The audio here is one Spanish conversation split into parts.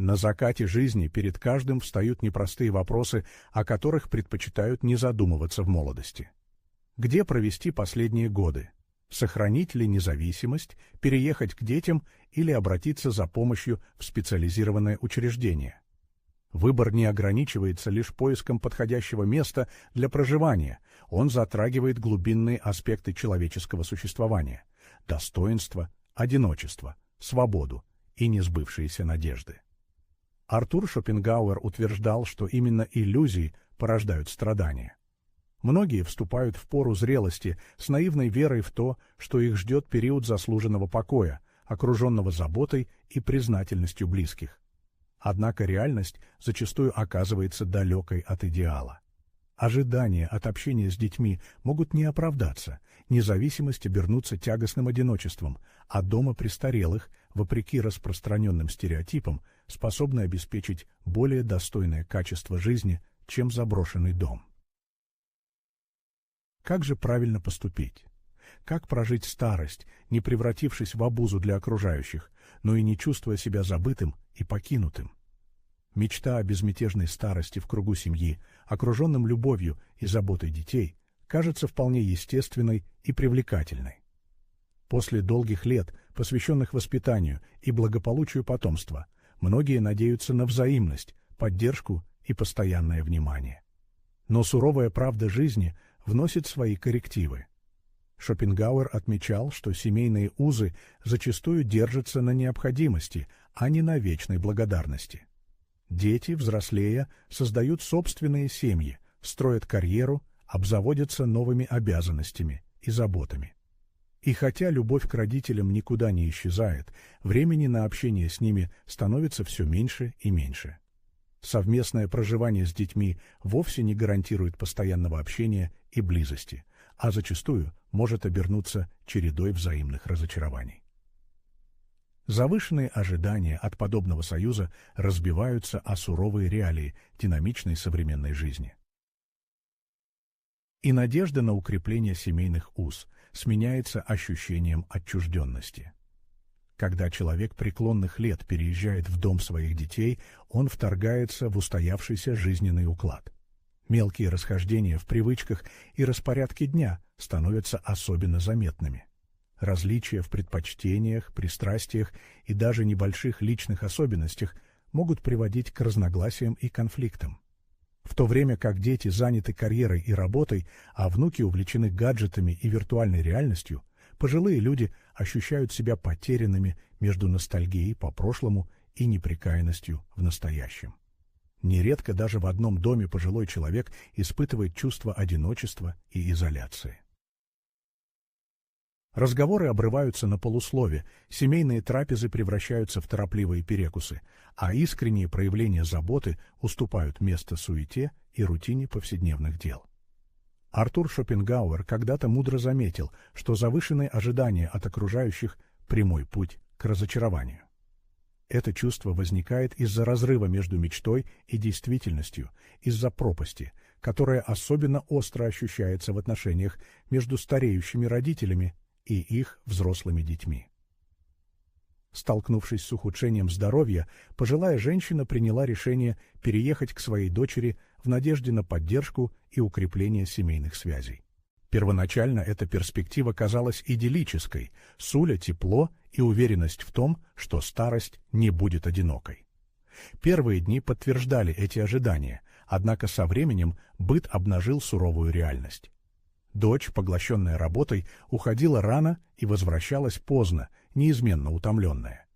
На закате жизни перед каждым встают непростые вопросы, о которых предпочитают не задумываться в молодости. Где провести последние годы? Сохранить ли независимость, переехать к детям или обратиться за помощью в специализированное учреждение? Выбор не ограничивается лишь поиском подходящего места для проживания, он затрагивает глубинные аспекты человеческого существования – достоинство, одиночество, свободу и несбывшиеся надежды. Артур Шопенгауэр утверждал, что именно иллюзии порождают страдания. Многие вступают в пору зрелости с наивной верой в то, что их ждет период заслуженного покоя, окруженного заботой и признательностью близких. Однако реальность зачастую оказывается далекой от идеала. Ожидания от общения с детьми могут не оправдаться, независимость обернуться тягостным одиночеством, а дома престарелых, вопреки распространенным стереотипам, способны обеспечить более достойное качество жизни, чем заброшенный дом. Как же правильно поступить? Как прожить старость, не превратившись в обузу для окружающих, но и не чувствуя себя забытым и покинутым? Мечта о безмятежной старости в кругу семьи, окруженном любовью и заботой детей, кажется вполне естественной и привлекательной. После долгих лет, посвященных воспитанию и благополучию потомства, многие надеются на взаимность, поддержку и постоянное внимание. Но суровая правда жизни вносит свои коррективы. Шопенгауэр отмечал, что семейные узы зачастую держатся на необходимости, а не на вечной благодарности. Дети, взрослея, создают собственные семьи, строят карьеру, обзаводятся новыми обязанностями и заботами. И хотя любовь к родителям никуда не исчезает, времени на общение с ними становится все меньше и меньше. Совместное проживание с детьми вовсе не гарантирует постоянного общения и близости, а зачастую может обернуться чередой взаимных разочарований. Завышенные ожидания от подобного союза разбиваются о суровые реалии динамичной современной жизни. И надежда на укрепление семейных уз сменяется ощущением отчужденности. Когда человек преклонных лет переезжает в дом своих детей, он вторгается в устоявшийся жизненный уклад. Мелкие расхождения в привычках и распорядке дня становятся особенно заметными. Различия в предпочтениях, пристрастиях и даже небольших личных особенностях могут приводить к разногласиям и конфликтам. В то время как дети заняты карьерой и работой, а внуки увлечены гаджетами и виртуальной реальностью, пожилые люди ощущают себя потерянными между ностальгией по прошлому и непрекаянностью в настоящем. Нередко даже в одном доме пожилой человек испытывает чувство одиночества и изоляции. Разговоры обрываются на полуслове, семейные трапезы превращаются в торопливые перекусы, а искренние проявления заботы уступают место суете и рутине повседневных дел. Артур Шопенгауэр когда-то мудро заметил, что завышенные ожидания от окружающих – прямой путь к разочарованию. Это чувство возникает из-за разрыва между мечтой и действительностью, из-за пропасти, которая особенно остро ощущается в отношениях между стареющими родителями и их взрослыми детьми. Столкнувшись с ухудшением здоровья, пожилая женщина приняла решение переехать к своей дочери в надежде на поддержку и укрепление семейных связей. Первоначально эта перспектива казалась идиллической, суля тепло и уверенность в том, что старость не будет одинокой. Первые дни подтверждали эти ожидания, однако со временем быт обнажил суровую реальность. Дочь, поглощенная работой, уходила рано и возвращалась поздно, неизменно утомленная.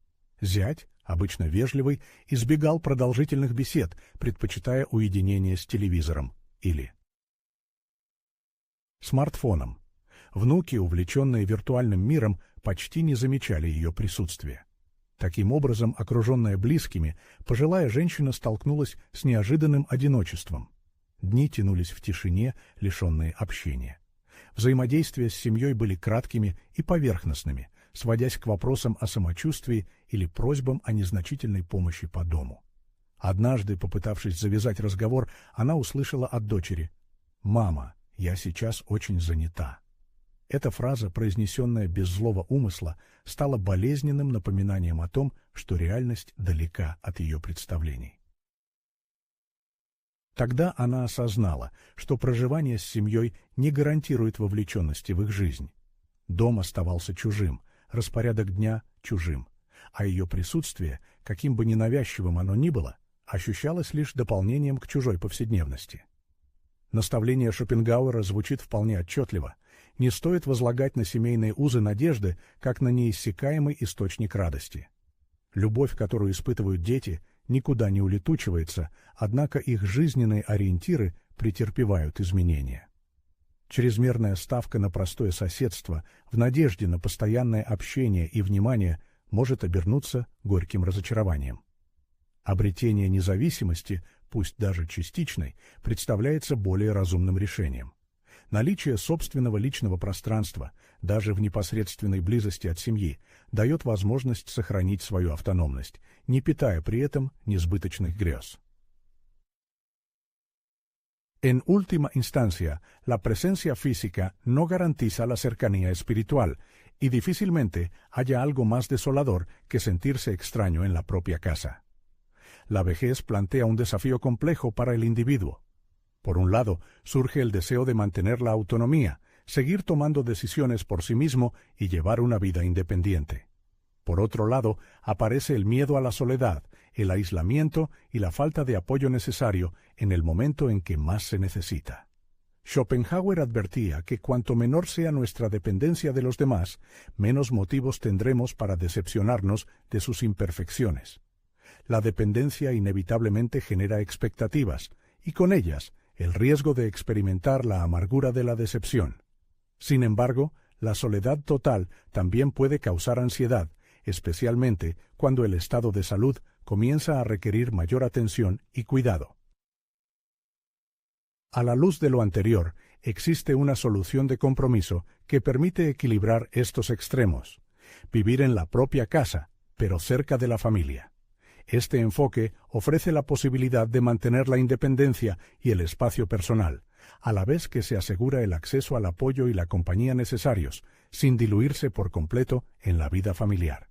Зять, обычно вежливый, избегал продолжительных бесед, предпочитая уединение с телевизором или смартфоном. Внуки, увлеченные виртуальным миром, почти не замечали ее присутствия. Таким образом, окруженная близкими, пожилая женщина столкнулась с неожиданным одиночеством. Дни тянулись в тишине, лишенные общения. Взаимодействия с семьей были краткими и поверхностными, сводясь к вопросам о самочувствии или просьбам о незначительной помощи по дому. Однажды, попытавшись завязать разговор, она услышала от дочери: «Мама, я сейчас очень занята». Эта фраза, произнесенная без злого умысла, стала болезненным напоминанием о том, что реальность далека от ее представлений. Тогда она осознала, что проживание с семьей не гарантирует вовлеченности в их жизнь. Дом оставался чужим, распорядок дня чужим, а ее присутствие, каким бы ненавязчивым оно ни было, ощущалось лишь дополнением к чужой повседневности. Наставление Шопенгауэра звучит вполне отчетливо. Не стоит возлагать на семейные узы надежды, как на неиссякаемый источник радости. Любовь, которую испытывают дети, никуда не улетучивается, однако их жизненные ориентиры претерпевают изменения. Чрезмерная ставка на простое соседство, в надежде на постоянное общение и внимание, может обернуться горьким разочарованием. Обретение независимости, пусть даже частичной, представляется более разумным решением. Наличие собственного личного пространства, даже в непосредственной близости от семьи, дает возможность сохранить свою автономность, не питая при этом несбыточных грез. En última instancia, la presencia física no garantiza la cercanía espiritual, y difícilmente haya algo más desolador que sentirse extraño en la propia casa. La vejez plantea un desafío complejo para el individuo. Por un lado, surge el deseo de mantener la autonomía, seguir tomando decisiones por sí mismo y llevar una vida independiente. Por otro lado, aparece el miedo a la soledad, el aislamiento y la falta de apoyo necesario en el momento en que más se necesita. Schopenhauer advertía que cuanto menor sea nuestra dependencia de los demás, menos motivos tendremos para decepcionarnos de sus imperfecciones. La dependencia inevitablemente genera expectativas, y con ellas el riesgo de experimentar la amargura de la decepción. Sin embargo, la soledad total también puede causar ansiedad, especialmente cuando el estado de salud comienza a requerir mayor atención y cuidado. A la luz de lo anterior, existe una solución de compromiso que permite equilibrar estos extremos: vivir en la propia casa, pero cerca de la familia. Este enfoque ofrece la posibilidad de mantener la independencia y el espacio personal, a la vez que se asegura el acceso al apoyo y la compañía necesarios, sin diluirse por completo en la vida familiar.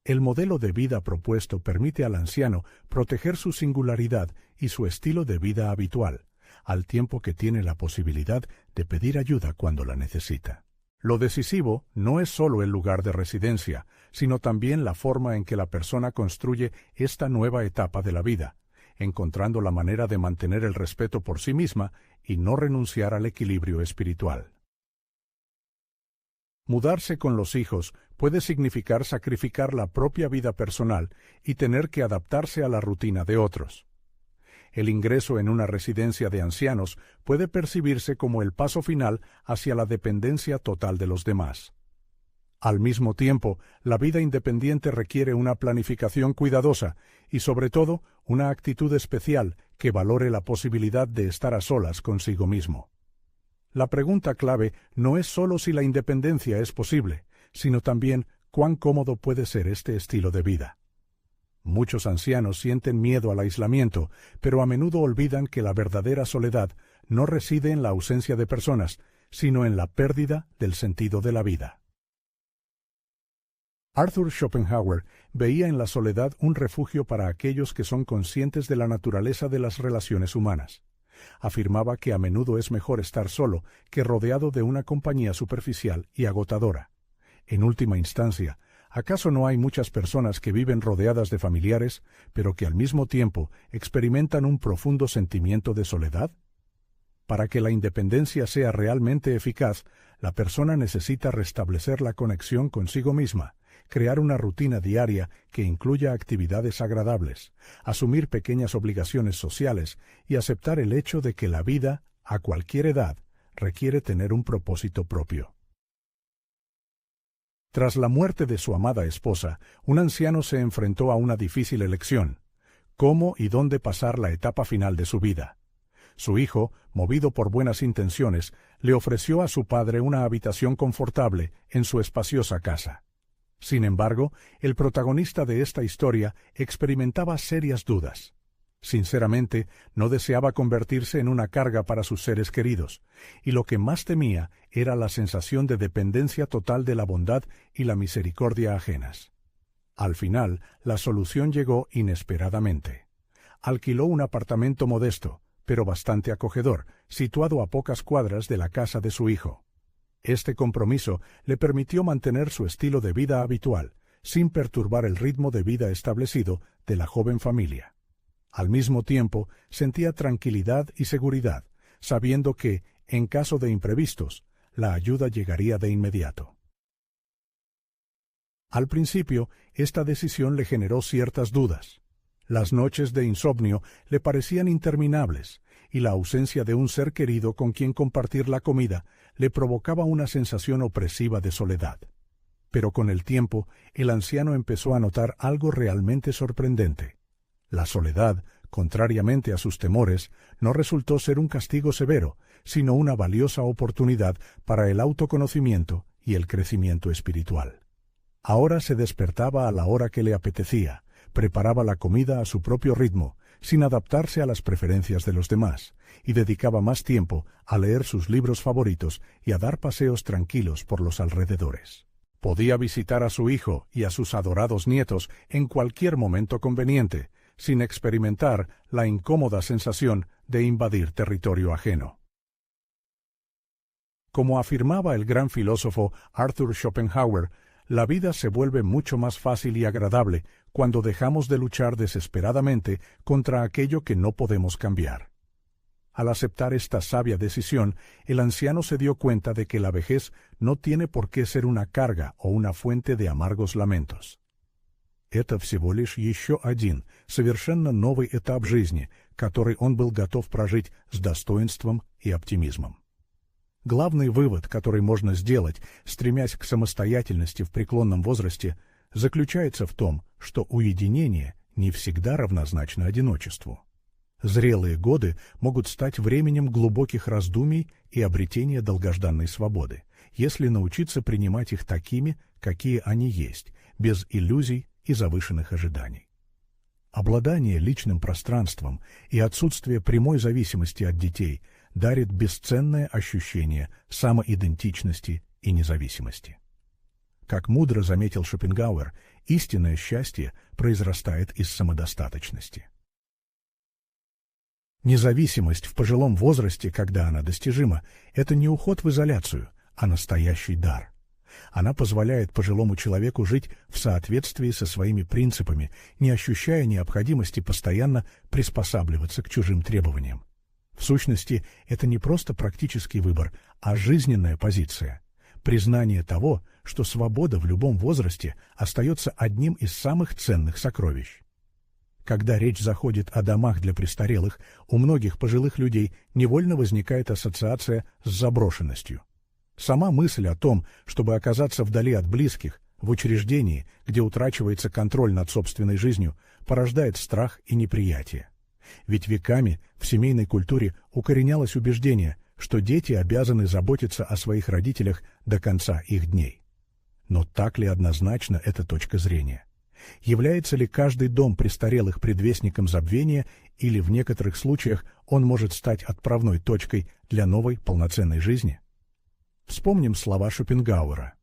El modelo de vida propuesto permite al anciano proteger su singularidad y su estilo de vida habitual, al tiempo que tiene la posibilidad de pedir ayuda cuando la necesita. Lo decisivo no es solo el lugar de residencia, sino también la forma en que la persona construye esta nueva etapa de la vida, encontrando la manera de mantener el respeto por sí misma y no renunciar al equilibrio espiritual. Mudarse con los hijos puede significar sacrificar la propia vida personal y tener que adaptarse a la rutina de otros. El ingreso en una residencia de ancianos puede percibirse como el paso final hacia la dependencia total de los demás. Al mismo tiempo, la vida independiente requiere una planificación cuidadosa y, sobre todo, una actitud especial que valore la posibilidad de estar a solas consigo mismo. La pregunta clave no es solo si la independencia es posible, sino también cuán cómodo puede ser este estilo de vida. Muchos ancianos sienten miedo al aislamiento, pero a menudo olvidan que la verdadera soledad no reside en la ausencia de personas, sino en la pérdida del sentido de la vida. Arthur Schopenhauer veía en la soledad un refugio para aquellos que son conscientes de la naturaleza de las relaciones humanas. Afirmaba que a menudo es mejor estar solo que rodeado de una compañía superficial y agotadora. En última instancia, ¿acaso no hay muchas personas que viven rodeadas de familiares, pero que al mismo tiempo experimentan un profundo sentimiento de soledad? Para que la independencia sea realmente eficaz, la persona necesita restablecer la conexión consigo misma, crear una rutina diaria que incluya actividades agradables, asumir pequeñas obligaciones sociales y aceptar el hecho de que la vida, a cualquier edad, requiere tener un propósito propio. Tras la muerte de su amada esposa, un anciano se enfrentó a una difícil elección: cómo y dónde pasar la etapa final de su vida. Su hijo, movido por buenas intenciones, le ofreció a su padre una habitación confortable en su espaciosa casa. Sin embargo, el protagonista de esta historia experimentaba serias dudas. Sinceramente, no deseaba convertirse en una carga para sus seres queridos, y lo que más temía era la sensación de dependencia total de la bondad y la misericordia ajenas. Al final, la solución llegó inesperadamente. Alquiló un apartamento modesto, pero bastante acogedor, situado a pocas cuadras de la casa de su hijo. Este compromiso le permitió mantener su estilo de vida habitual, sin perturbar el ritmo de vida establecido de la joven familia. Al mismo tiempo, sentía tranquilidad y seguridad, sabiendo que, en caso de imprevistos, la ayuda llegaría de inmediato. Al principio, esta decisión le generó ciertas dudas. Las noches de insomnio le parecían interminables, y la ausencia de un ser querido con quien compartir la comida le provocaba una sensación opresiva de soledad. Pero con el tiempo, el anciano empezó a notar algo realmente sorprendente. La soledad, contrariamente a sus temores, no resultó ser un castigo severo, sino una valiosa oportunidad para el autoconocimiento y el crecimiento espiritual. Ahora se despertaba a la hora que le apetecía, preparaba la comida a su propio ritmo, sin adaptarse a las preferencias de los demás, y dedicaba más tiempo a leer sus libros favoritos y a dar paseos tranquilos por los alrededores. Podía visitar a su hijo y a sus adorados nietos en cualquier momento conveniente, sin experimentar la incómoda sensación de invadir territorio ajeno. Como afirmaba el gran filósofo Arthur Schopenhauer, la vida se vuelve mucho más fácil y agradable cuando dejamos de luchar desesperadamente contra aquello que no podemos cambiar. Al aceptar esta sabia decisión, el anciano se dio cuenta de que la vejez no tiene por qué ser una carga o una fuente de amargos lamentos. Это всего лишь еще один, совершенно новый этап жизни, который он был готов прожить с достоинством и оптимизмом. Главный вывод, который можно сделать, стремясь к самостоятельности в преклонном возрасте, заключается в том, что уединение не всегда равнозначно одиночеству. Зрелые годы могут стать временем глубоких раздумий и обретения долгожданной свободы, если научиться принимать их такими, какие они есть, без иллюзий и завышенных ожиданий. Обладание личным пространством и отсутствие прямой зависимости от детей дарит бесценное ощущение самоидентичности и независимости. Как мудро заметил Шопенгауэр, истинное счастье произрастает из самодостаточности. Независимость в пожилом возрасте, когда она достижима, это не уход в изоляцию, а настоящий дар. Она позволяет пожилому человеку жить в соответствии со своими принципами, не ощущая необходимости постоянно приспосабливаться к чужим требованиям. В сущности, это не просто практический выбор, а жизненная позиция. Признание того, что свобода в любом возрасте остается одним из самых ценных сокровищ. Когда речь заходит о домах для престарелых, у многих пожилых людей невольно возникает ассоциация с заброшенностью. Сама мысль о том, чтобы оказаться вдали от близких, в учреждении, где утрачивается контроль над собственной жизнью, порождает страх и неприятие. Ведь веками в семейной культуре укоренялось убеждение, что дети обязаны заботиться о своих родителях до конца их дней. Но так ли однозначна эта точка зрения? Является ли каждый дом престарелых предвестником забвения, или в некоторых случаях он может стать отправной точкой для новой полноценной жизни? Вспомним слова Шопенгауэра.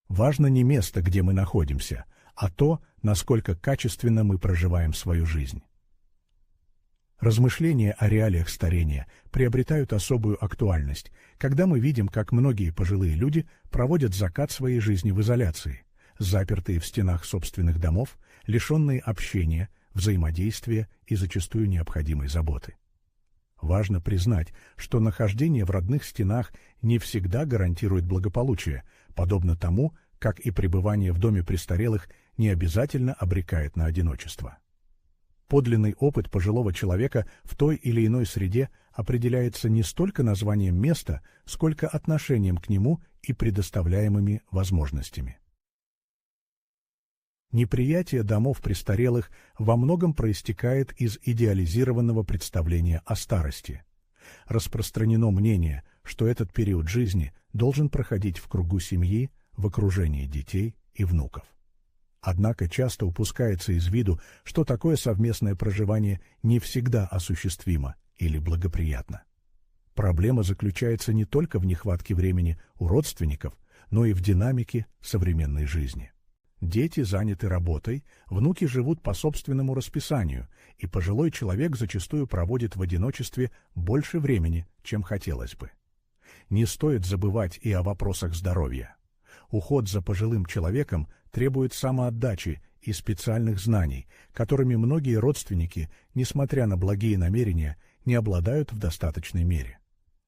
Важно не место, где мы находимся, а то, насколько качественно мы проживаем свою жизнь. Размышления о реалиях старения приобретают особую актуальность, когда мы видим, как многие пожилые люди проводят закат своей жизни в изоляции, запертые в стенах собственных домов, лишенные общения, взаимодействия и зачастую необходимой заботы. Важно признать, что нахождение в родных стенах не всегда гарантирует благополучие, подобно тому, как и пребывание в доме престарелых не обязательно обрекает на одиночество. Подлинный опыт пожилого человека в той или иной среде определяется не столько названием места, сколько отношением к нему и предоставляемыми возможностями. Неприятие домов престарелых во многом проистекает из идеализированного представления о старости. Распространено мнение, что этот период жизни должен проходить в кругу семьи, в окружении детей и внуков. Однако часто упускается из виду, что такое совместное проживание не всегда осуществимо или благоприятно. Проблема заключается не только в нехватке времени у родственников, но и в динамике современной жизни. Дети заняты работой, внуки живут по собственному расписанию, и пожилой человек зачастую проводит в одиночестве больше времени, чем хотелось бы. Не стоит забывать и о вопросах здоровья. Уход за пожилым человеком требует самоотдачи и специальных знаний, которыми многие родственники, несмотря на благие намерения, не обладают в достаточной мере.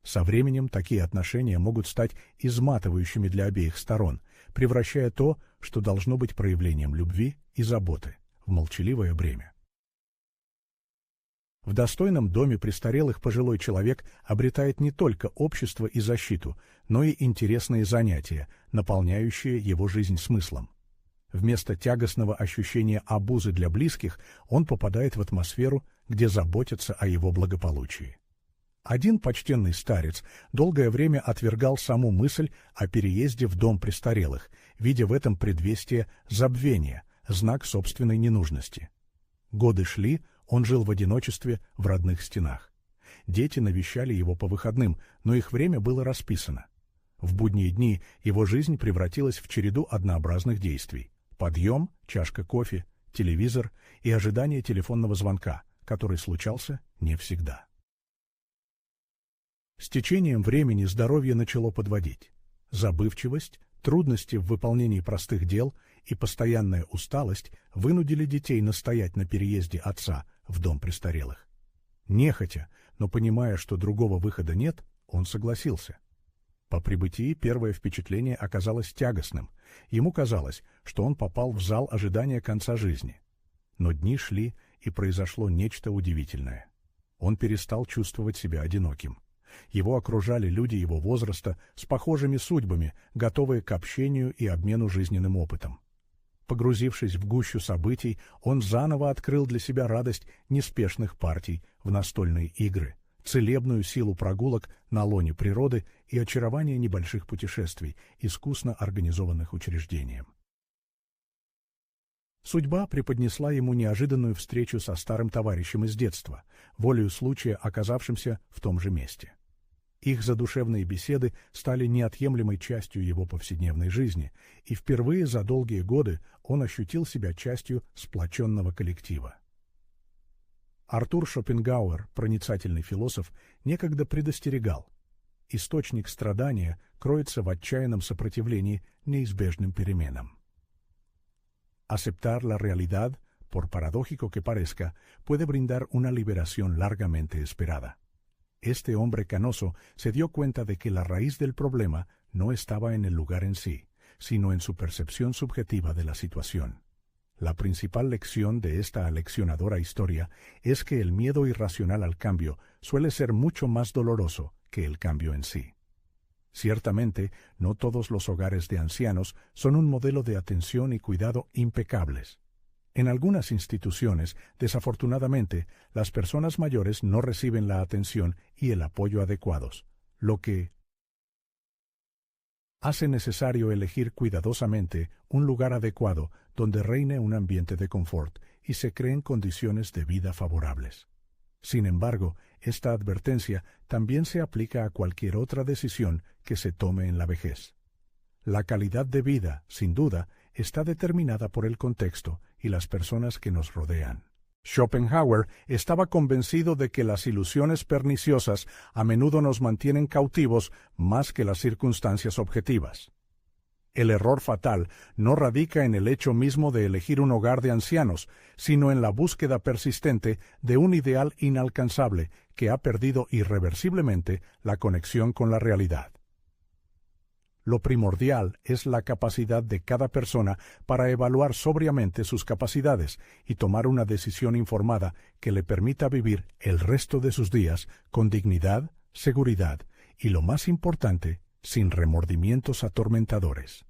Со временем такие отношения могут стать изматывающими для обеих сторон, превращая то, что должно быть проявлением любви и заботы, в молчаливое бремя. В достойном доме престарелых пожилой человек обретает не только общество и защиту, но и интересные занятия, наполняющие его жизнь смыслом. Вместо тягостного ощущения обузы для близких он попадает в атмосферу, где заботятся о его благополучии. Один почтенный старец долгое время отвергал саму мысль о переезде в дом престарелых, видя в этом предвестие забвения, знак собственной ненужности. Годы шли, он жил в одиночестве в родных стенах. Дети навещали его по выходным, но их время было расписано. В будние дни его жизнь превратилась в череду однообразных действий: подъем, чашка кофе, телевизор и ожидание телефонного звонка, который случался не всегда. С течением времени здоровье начало подводить. Забывчивость, трудности в выполнении простых дел и постоянная усталость вынудили детей настоять на переезде отца в дом престарелых. Нехотя, но понимая, что другого выхода нет, он согласился. По прибытии первое впечатление оказалось тягостным. Ему казалось, что он попал в зал ожидания конца жизни. Но дни шли, и произошло нечто удивительное. Он перестал чувствовать себя одиноким. Его окружали люди его возраста с похожими судьбами, готовые к общению и обмену жизненным опытом. Погрузившись в гущу событий, он заново открыл для себя радость неспешных партий в настольные игры, целебную силу прогулок на лоне природы и очарование небольших путешествий, искусно организованных учреждением. Судьба преподнесла ему неожиданную встречу со старым товарищем из детства, волею случая оказавшимся в том же месте. Их задушевные беседы стали неотъемлемой частью его повседневной жизни, и впервые за долгие годы он ощутил себя частью сплоченного коллектива. Артур Шопенгауэр, проницательный философ, некогда предостерегал: источник страдания кроется в отчаянном сопротивлении неизбежным переменам. Aceptar la realidad, por paradójico que parezca, puede brindar una liberación largamente esperada. Este hombre canoso se dio cuenta de que la raíz del problema no estaba en el lugar en sí, sino en su percepción subjetiva de la situación. La principal lección de esta aleccionadora historia es que el miedo irracional al cambio suele ser mucho más doloroso que el cambio en sí. Ciertamente, no todos los hogares de ancianos son un modelo de atención y cuidado impecables. En algunas instituciones, desafortunadamente, las personas mayores no reciben la atención y el apoyo adecuados, lo que hace necesario elegir cuidadosamente un lugar adecuado donde reine un ambiente de confort y se creen condiciones de vida favorables. Sin embargo, esta advertencia también se aplica a cualquier otra decisión que se tome en la vejez. La calidad de vida, sin duda, está determinada por el contexto y las personas que nos rodean. Schopenhauer estaba convencido de que las ilusiones perniciosas a menudo nos mantienen cautivos más que las circunstancias objetivas. El error fatal no radica en el hecho mismo de elegir un hogar de ancianos, sino en la búsqueda persistente de un ideal inalcanzable que ha perdido irreversiblemente la conexión con la realidad. Lo primordial es la capacidad de cada persona para evaluar sobriamente sus capacidades y tomar una decisión informada que le permita vivir el resto de sus días con dignidad, seguridad y, lo más importante, sin remordimientos atormentadores.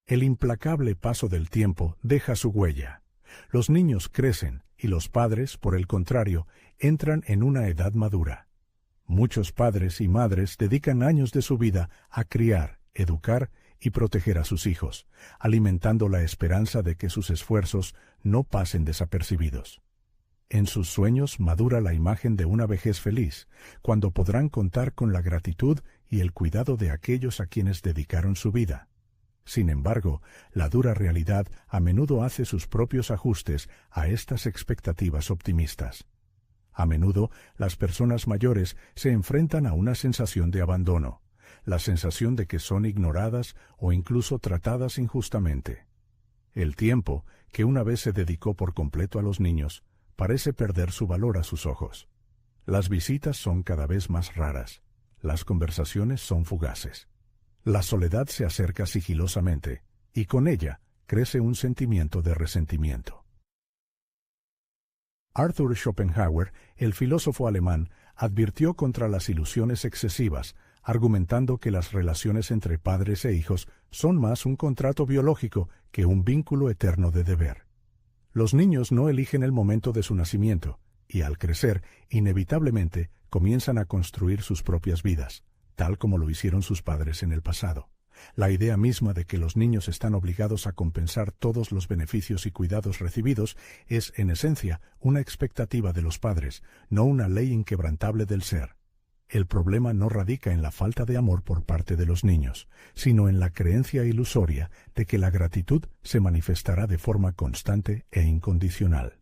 El implacable paso del tiempo deja su huella. Los niños crecen y los padres, por el contrario, entran en una edad madura. Muchos padres y madres dedican años de su vida a criar, educar y proteger a sus hijos, alimentando la esperanza de que sus esfuerzos no pasen desapercibidos. En sus sueños madura la imagen de una vejez feliz, cuando podrán contar con la gratitud y el cuidado de aquellos a quienes dedicaron su vida. Sin embargo, la dura realidad a menudo hace sus propios ajustes a estas expectativas optimistas. A menudo, las personas mayores se enfrentan a una sensación de abandono, la sensación de que son ignoradas o incluso tratadas injustamente. El tiempo, que una vez se dedicó por completo a los niños, parece perder su valor a sus ojos. Las visitas son cada vez más raras. Las conversaciones son fugaces. La soledad se acerca sigilosamente, y con ella crece un sentimiento de resentimiento. Arthur Schopenhauer, el filósofo alemán, advirtió contra las ilusiones excesivas, argumentando que las relaciones entre padres e hijos son más un contrato biológico que un vínculo eterno de deber. Los niños no eligen el momento de su nacimiento, y al crecer, inevitablemente, comienzan a construir sus propias vidas, tal como lo hicieron sus padres en el pasado. La idea misma de que los niños están obligados a compensar todos los beneficios y cuidados recibidos es, en esencia, una expectativa de los padres, no una ley inquebrantable del ser. El problema no radica en la falta de amor por parte de los niños, sino en la creencia ilusoria de que la gratitud se manifestará de forma constante e incondicional.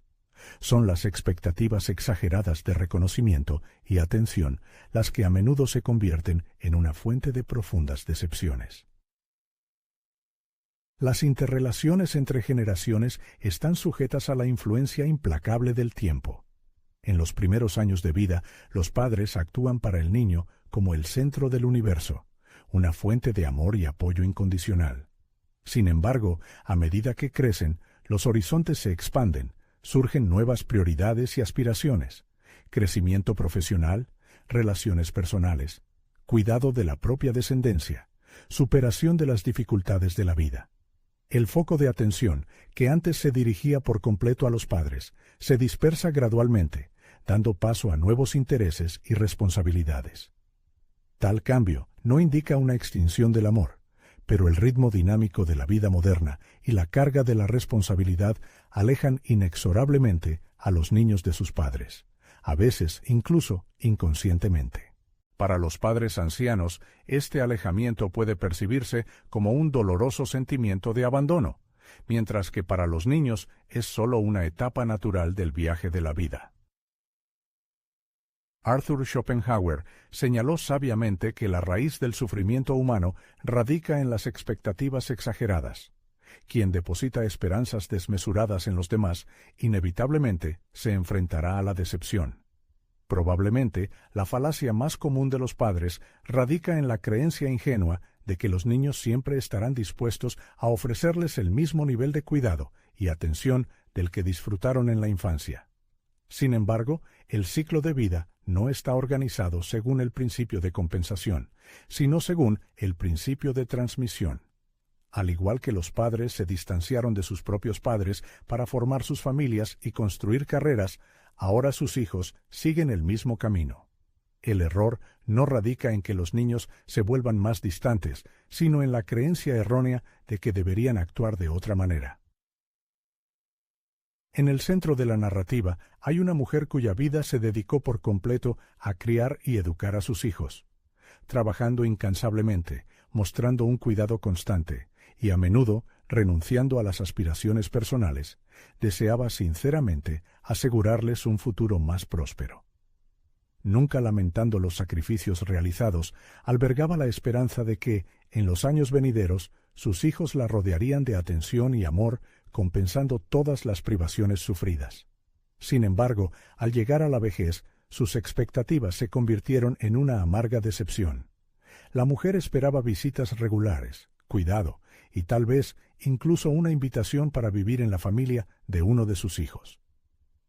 Son las expectativas exageradas de reconocimiento y atención las que a menudo se convierten en una fuente de profundas decepciones. Las interrelaciones entre generaciones están sujetas a la influencia implacable del tiempo. En los primeros años de vida, los padres actúan para el niño como el centro del universo, una fuente de amor y apoyo incondicional. Sin embargo, a medida que crecen, los horizontes se expanden, surgen nuevas prioridades y aspiraciones, crecimiento profesional, relaciones personales, cuidado de la propia descendencia, superación de las dificultades de la vida. El foco de atención, que antes se dirigía por completo a los padres, se dispersa gradualmente, dando paso a nuevos intereses y responsabilidades. Tal cambio no indica una extinción del amor, pero el ritmo dinámico de la vida moderna y la carga de la responsabilidad alejan inexorablemente a los niños de sus padres, a veces incluso inconscientemente. Para los padres ancianos, este alejamiento puede percibirse como un doloroso sentimiento de abandono, mientras que para los niños es solo una etapa natural del viaje de la vida. Arthur Schopenhauer señaló sabiamente que la raíz del sufrimiento humano radica en las expectativas exageradas. Quien deposita esperanzas desmesuradas en los demás, inevitablemente se enfrentará a la decepción. Probablemente, la falacia más común de los padres radica en la creencia ingenua de que los niños siempre estarán dispuestos a ofrecerles el mismo nivel de cuidado y atención del que disfrutaron en la infancia. Sin embargo, el ciclo de vida no está organizado según el principio de compensación, sino según el principio de transmisión. Al igual que los padres se distanciaron de sus propios padres para formar sus familias y construir carreras, ahora sus hijos siguen el mismo camino. El error no radica en que los niños se vuelvan más distantes, sino en la creencia errónea de que deberían actuar de otra manera. En el centro de la narrativa hay una mujer cuya vida se dedicó por completo a criar y educar a sus hijos, trabajando incansablemente, mostrando un cuidado constante, y a menudo renunciando a las aspiraciones personales, deseaba sinceramente asegurarles un futuro más próspero. Nunca lamentando los sacrificios realizados, albergaba la esperanza de que, en los años venideros, sus hijos la rodearían de atención y amor, compensando todas las privaciones sufridas. Sin embargo, al llegar a la vejez, sus expectativas se convirtieron en una amarga decepción. La mujer esperaba visitas regulares, cuidado, y tal vez incluso una invitación para vivir en la familia de uno de sus hijos.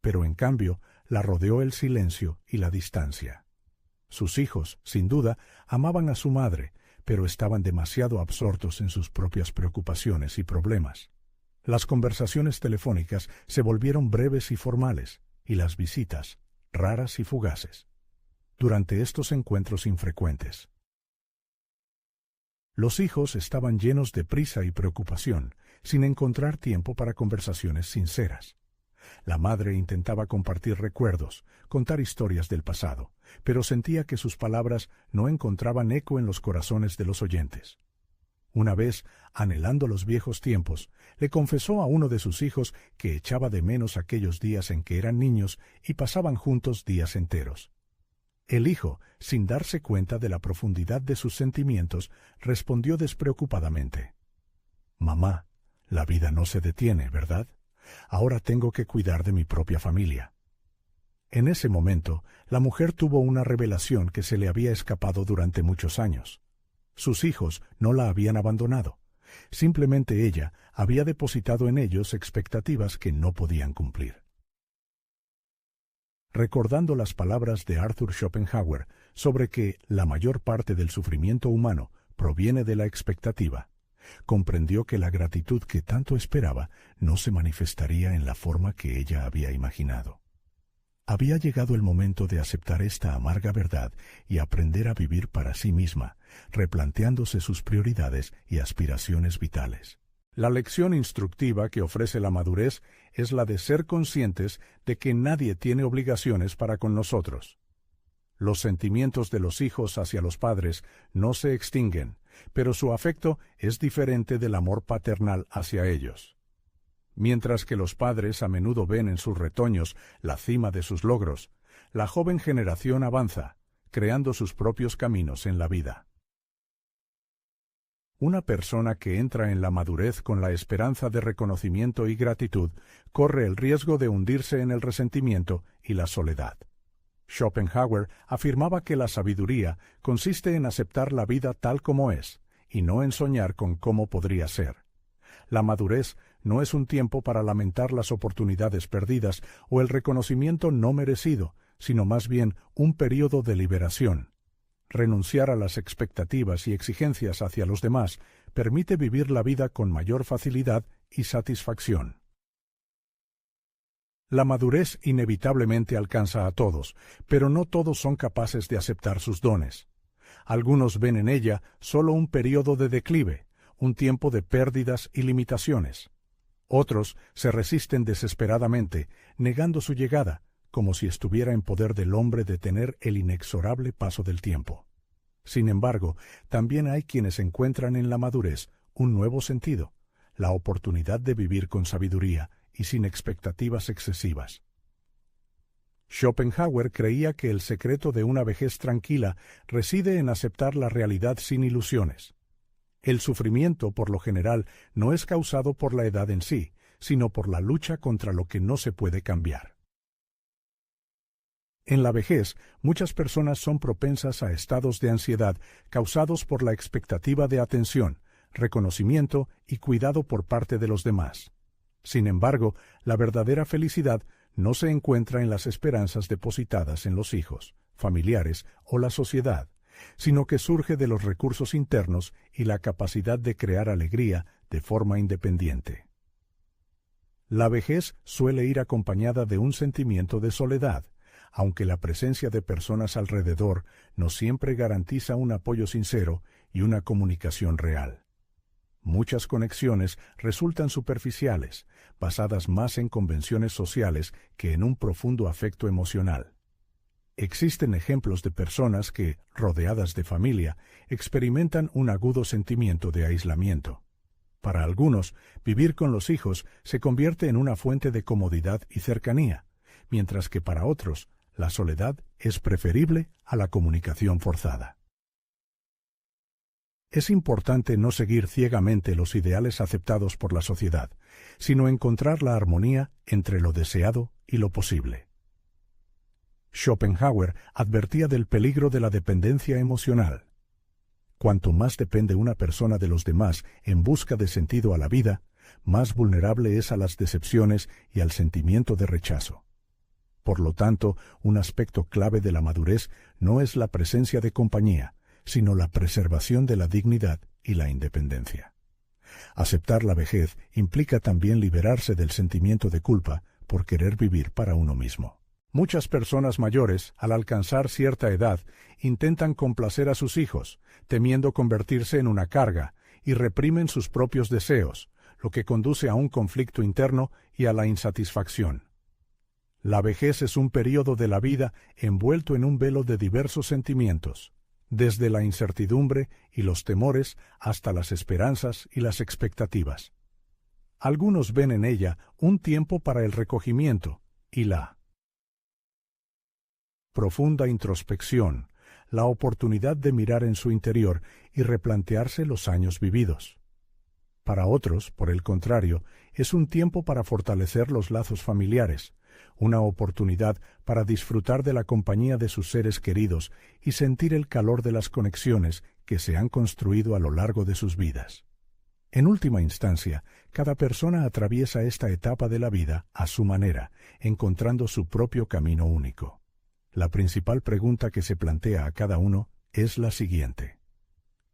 Pero en cambio, la rodeó el silencio y la distancia. Sus hijos, sin duda, amaban a su madre, pero estaban demasiado absortos en sus propias preocupaciones y problemas. Las conversaciones telefónicas se volvieron breves y formales, y las visitas, raras y fugaces. Durante estos encuentros infrecuentes, Los hijos estaban llenos de prisa y preocupación, sin encontrar tiempo para conversaciones sinceras. La madre intentaba compartir recuerdos, contar historias del pasado, pero sentía que sus palabras no encontraban eco en los corazones de los oyentes. Una vez, anhelando los viejos tiempos, le confesó a uno de sus hijos que echaba de menos aquellos días en que eran niños y pasaban juntos días enteros. El hijo, sin darse cuenta de la profundidad de sus sentimientos, respondió despreocupadamente: «Mamá, la vida no se detiene, ¿verdad? Ahora tengo que cuidar de mi propia familia». En ese momento, la mujer tuvo una revelación que se le había escapado durante muchos años. Sus hijos no la habían abandonado. Simplemente ella había depositado en ellos expectativas que no podían cumplir. Recordando las palabras de Arthur Schopenhauer sobre que la mayor parte del sufrimiento humano proviene de la expectativa, comprendió que la gratitud que tanto esperaba no se manifestaría en la forma que ella había imaginado. Había llegado el momento de aceptar esta amarga verdad y aprender a vivir para sí misma, replanteándose sus prioridades y aspiraciones vitales. La lección instructiva que ofrece la madurez es la de ser conscientes de que nadie tiene obligaciones para con nosotros. Los sentimientos de los hijos hacia los padres no se extinguen, pero su afecto es diferente del amor paternal hacia ellos. Mientras que los padres a menudo ven en sus retoños la cima de sus logros, la joven generación avanza, creando sus propios caminos en la vida. Una persona que entra en la madurez con la esperanza de reconocimiento y gratitud corre el riesgo de hundirse en el resentimiento y la soledad. Schopenhauer afirmaba que la sabiduría consiste en aceptar la vida tal como es, y no en soñar con cómo podría ser. La madurez no es un tiempo para lamentar las oportunidades perdidas o el reconocimiento no merecido, sino más bien un período de liberación. Renunciar a las expectativas y exigencias hacia los demás permite vivir la vida con mayor facilidad y satisfacción. La madurez inevitablemente alcanza a todos, pero no todos son capaces de aceptar sus dones. Algunos ven en ella solo un período de declive, un tiempo de pérdidas y limitaciones. Otros se resisten desesperadamente, negando su llegada, como si estuviera en poder del hombre detener el inexorable paso del tiempo. Sin embargo, también hay quienes encuentran en la madurez un nuevo sentido, la oportunidad de vivir con sabiduría y sin expectativas excesivas. Schopenhauer creía que el secreto de una vejez tranquila reside en aceptar la realidad sin ilusiones. El sufrimiento, por lo general, no es causado por la edad en sí, sino por la lucha contra lo que no se puede cambiar. En la vejez, muchas personas son propensas a estados de ansiedad causados por la expectativa de atención, reconocimiento y cuidado por parte de los demás. Sin embargo, la verdadera felicidad no se encuentra en las esperanzas depositadas en los hijos, familiares o la sociedad, sino que surge de los recursos internos y la capacidad de crear alegría de forma independiente. La vejez suele ir acompañada de un sentimiento de soledad, aunque la presencia de personas alrededor no siempre garantiza un apoyo sincero y una comunicación real. Muchas conexiones resultan superficiales, basadas más en convenciones sociales que en un profundo afecto emocional. Existen ejemplos de personas que, rodeadas de familia, experimentan un agudo sentimiento de aislamiento. Para algunos, vivir con los hijos se convierte en una fuente de comodidad y cercanía, mientras que para otros, la soledad es preferible a la comunicación forzada. Es importante no seguir ciegamente los ideales aceptados por la sociedad, sino encontrar la armonía entre lo deseado y lo posible. Schopenhauer advertía del peligro de la dependencia emocional. Cuanto más depende una persona de los demás en busca de sentido a la vida, más vulnerable es a las decepciones y al sentimiento de rechazo. Por lo tanto, un aspecto clave de la madurez no es la presencia de compañía, sino la preservación de la dignidad y la independencia. Aceptar la vejez implica también liberarse del sentimiento de culpa por querer vivir para uno mismo. Muchas personas mayores, al alcanzar cierta edad, intentan complacer a sus hijos, temiendo convertirse en una carga, y reprimen sus propios deseos, lo que conduce a un conflicto interno y a la insatisfacción. La vejez es un período de la vida envuelto en un velo de diversos sentimientos, desde la incertidumbre y los temores hasta las esperanzas y las expectativas. Algunos ven en ella un tiempo para el recogimiento y la profunda introspección, la oportunidad de mirar en su interior y replantearse los años vividos. Para otros, por el contrario, es un tiempo para fortalecer los lazos familiares, una oportunidad para disfrutar de la compañía de sus seres queridos y sentir el calor de las conexiones que se han construido a lo largo de sus vidas. En última instancia, cada persona atraviesa esta etapa de la vida a su manera, encontrando su propio camino único. La principal pregunta que se plantea a cada uno es la siguiente: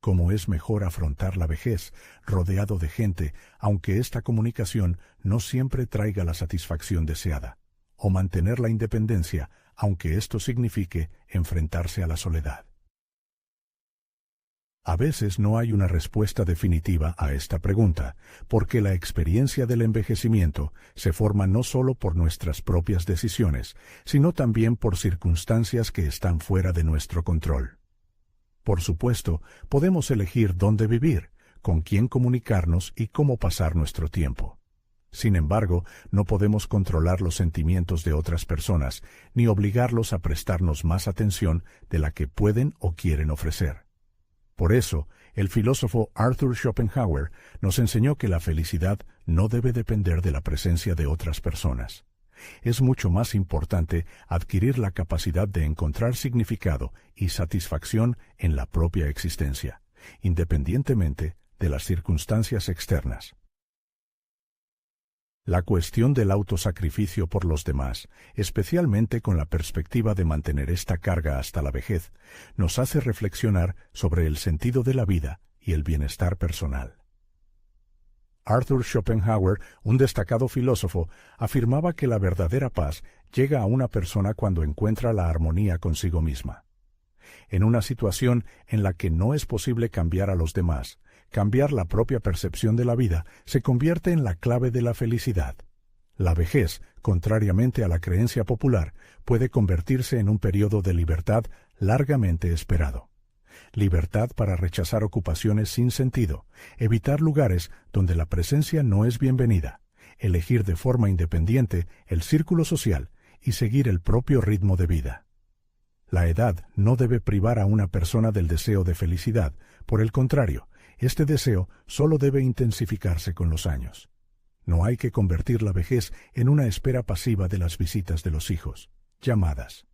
¿cómo es mejor afrontar la vejez rodeado de gente, aunque esta comunicación no siempre traiga la satisfacción deseada? ¿O mantener la independencia, aunque esto signifique enfrentarse a la soledad? A veces no hay una respuesta definitiva a esta pregunta, porque la experiencia del envejecimiento se forma no solo por nuestras propias decisiones, sino también por circunstancias que están fuera de nuestro control. Por supuesto, podemos elegir dónde vivir, con quién comunicarnos y cómo pasar nuestro tiempo. Sin embargo, no podemos controlar los sentimientos de otras personas, ni obligarlos a prestarnos más atención de la que pueden o quieren ofrecer. Por eso, el filósofo Arthur Schopenhauer nos enseñó que la felicidad no debe depender de la presencia de otras personas. Es mucho más importante adquirir la capacidad de encontrar significado y satisfacción en la propia existencia, independientemente de las circunstancias externas. La cuestión del autosacrificio por los demás, especialmente con la perspectiva de mantener esta carga hasta la vejez, nos hace reflexionar sobre el sentido de la vida y el bienestar personal. Arthur Schopenhauer, un destacado filósofo, afirmaba que la verdadera paz llega a una persona cuando encuentra la armonía consigo misma. En una situación en la que no es posible cambiar a los demás, cambiar la propia percepción de la vida se convierte en la clave de la felicidad. La vejez, contrariamente a la creencia popular, puede convertirse en un periodo de libertad largamente esperado. Libertad para rechazar ocupaciones sin sentido, evitar lugares donde la presencia no es bienvenida, elegir de forma independiente el círculo social y seguir el propio ritmo de vida. La edad no debe privar a una persona del deseo de felicidad, por el contrario, este deseo solo debe intensificarse con los años. No hay que convertir la vejez en una espera pasiva de las visitas de los hijos, llamadas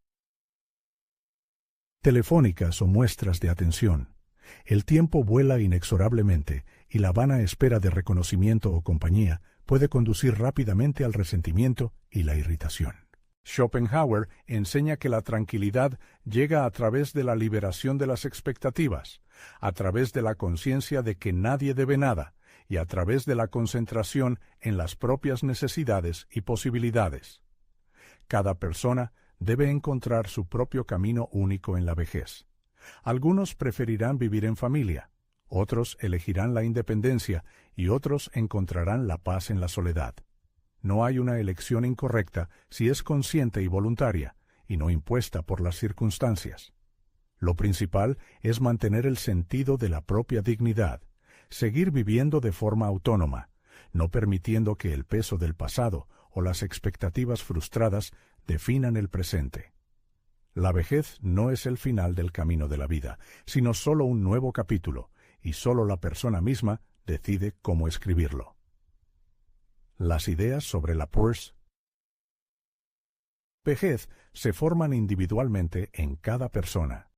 telefónicas o muestras de atención. El tiempo vuela inexorablemente y la vana espera de reconocimiento o compañía puede conducir rápidamente al resentimiento y la irritación. Schopenhauer enseña que la tranquilidad llega a través de la liberación de las expectativas, a través de la conciencia de que nadie debe nada y a través de la concentración en las propias necesidades y posibilidades. Cada persona debe encontrar su propio camino único en la vejez. Algunos preferirán vivir en familia, otros elegirán la independencia y otros encontrarán la paz en la soledad. No hay una elección incorrecta si es consciente y voluntaria, y no impuesta por las circunstancias. Lo principal es mantener el sentido de la propia dignidad, seguir viviendo de forma autónoma, no permitiendo que el peso del pasado o las expectativas frustradas definan el presente. La vejez no es el final del camino de la vida, sino solo un nuevo capítulo, y solo la persona misma decide cómo escribirlo. Las ideas sobre la vejez se forman individualmente en cada persona.